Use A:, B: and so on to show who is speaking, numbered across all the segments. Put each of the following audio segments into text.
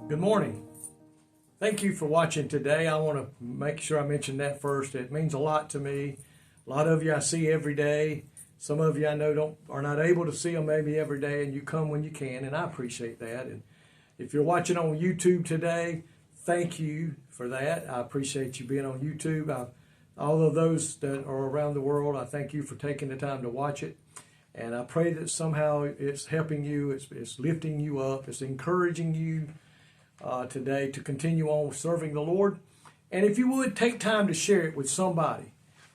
A: Good morning. Thank you for watching today. I want to make sure I mention that first. It means a lot to me. A lot of you I see every day. Some of you I know are not able to see them maybe every day, and you come when you can, and I appreciate that. And if you're watching on YouTube today, thank you for that. I appreciate you being on YouTube. All of those that are around the world, I thank you for taking the time to watch it. And I pray that somehow it's helping you, it's lifting you up, it's encouraging you today to continue on serving the Lord. And if you would, take time to share it with somebody,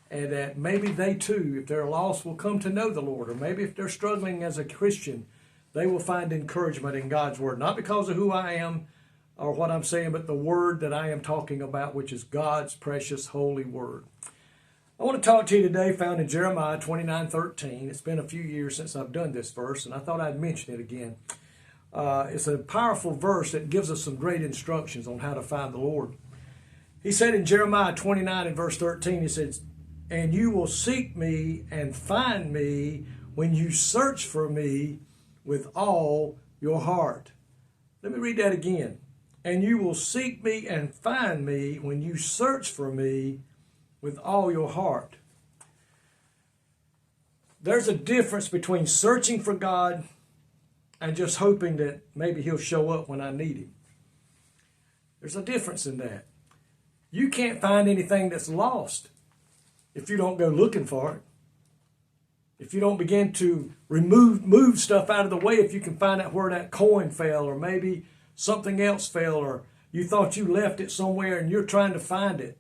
A: and that maybe they too, if they're lost, will come to know the Lord. Or maybe if they're struggling as a Christian, they will find encouragement in God's Word. Not because of who I am or what I'm saying, but the Word that I am talking about, which is God's precious holy Word. I want to talk to you today, found in Jeremiah 29:13. It's been a few years since I've done this verse, and I thought I'd mention it again. It's a powerful verse that gives us some great instructions on how to find the Lord. He said in Jeremiah 29 and verse 13, he says, "And you will seek me and find me when you search for me with all your heart." Let me read that again. "And you will seek me and find me when you search for me with all your heart." There's a difference between searching for God and just hoping that maybe He'll show up when I need Him. There's a difference in that. You can't find anything that's lost if you don't go looking for it. If you don't begin to move stuff out of the way, if you can find out where that coin fell, or maybe something else fell, or you thought you left it somewhere and you're trying to find it.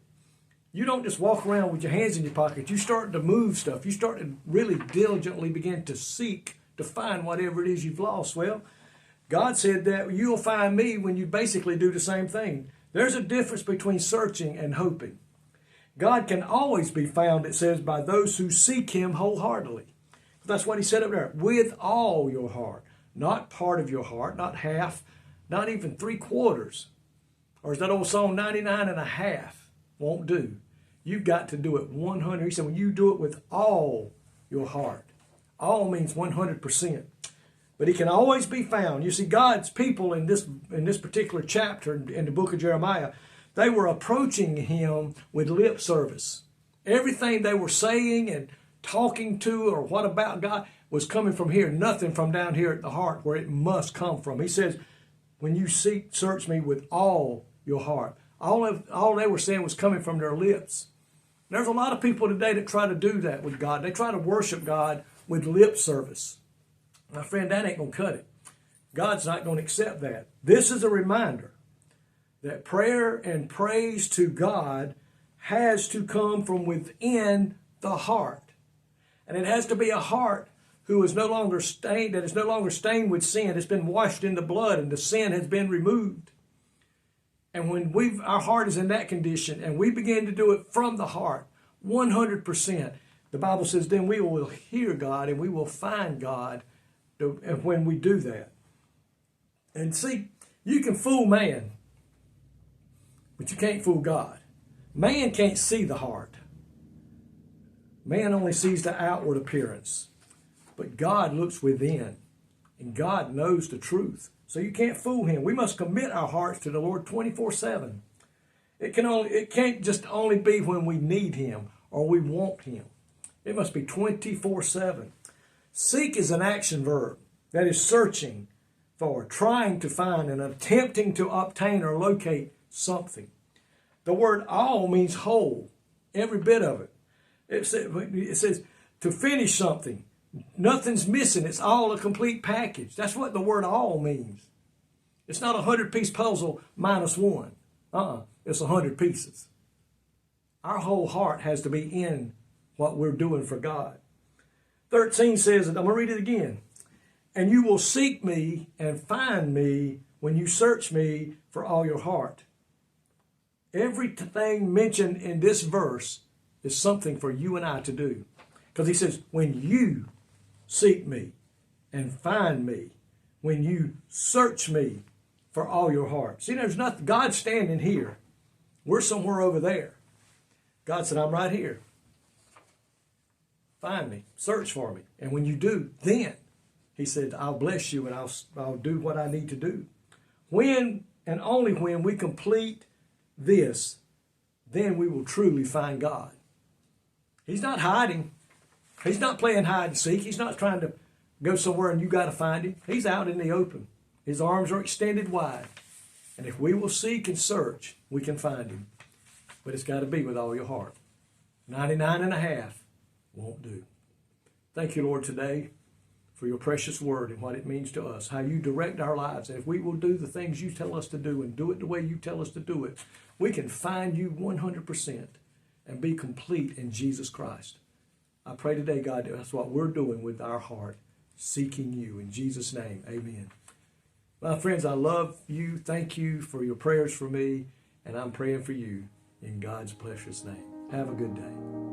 A: You don't just walk around with your hands in your pocket. You start to move stuff. You start to really diligently begin to seek to find whatever it is you've lost. Well, God said that you'll find me when you basically do the same thing. There's a difference between searching and hoping. God can always be found, it says, by those who seek Him wholeheartedly. That's what He said up there, with all your heart. Not part of your heart, not half, not even 3/4. Or is that old song, 99 and a half won't do. You've got to do it 100. He said, when you do it with all your heart. All means 100%. But He can always be found. You see, God's people in this particular chapter in the book of Jeremiah, they were approaching Him with lip service. Everything they were saying and talking to, or what about God, was coming from here. Nothing from down here at the heart where it must come from. He says, when you search me with all your heart. All they were saying was coming from their lips. There's a lot of people today that try to do that with God. They try to worship God with lip service. My friend, that ain't going to cut it. God's not going to accept that. This is a reminder that prayer and praise to God has to come from within the heart. And it has to be a heart who is no longer stained, that is no longer stained with sin. It's been washed in the blood and the sin has been removed. And when our heart is in that condition and we begin to do it from the heart, 100%, the Bible says then we will hear God and we will find God when we do that. And see, you can fool man, but you can't fool God. Man can't see the heart. Man only sees the outward appearance. But God looks within, and God knows the truth. So you can't fool Him. We must commit our hearts to the Lord 24/7. It can't just only be when we need Him or we want Him. It must be 24/7. Seek is an action verb. That is searching for, trying to find, and attempting to obtain or locate something. The word all means whole, every bit of it. It says to finish something. Nothing's missing. It's all a complete package. That's what the word all means. It's not a 100-piece puzzle minus one. It's 100 pieces. Our whole heart has to be in what we're doing for God. 13 says, and I'm going to read it again. "And you will seek me and find me when you search me for all your heart." Everything mentioned in this verse is something for you and I to do. Because He says, when you seek me and find me, when you search me for all your heart. See, there's nothing. God's standing here. We're somewhere over there. God said, I'm right here. Find me. Search for me. And when you do, then He said, I'll bless you and I'll do what I need to do. When And only when we complete this, then we will truly find God. He's not hiding. He's not playing hide and seek. He's not trying to go somewhere and you got to find him. He's out in the open. His arms are extended wide. And if we will seek and search, we can find him. But it's got to be with all your heart. 99.5 won't do. Thank you, Lord, today for your precious word and what it means to us, how you direct our lives. And if we will do the things you tell us to do and do it the way you tell us to do it, we can find you 100% and be complete in Jesus Christ. I pray today, God, that's what we're doing with our heart, seeking you. In Jesus' name, amen. My friends, I love you. Thank you for your prayers for me, and I'm praying for you in God's precious name. Have a good day.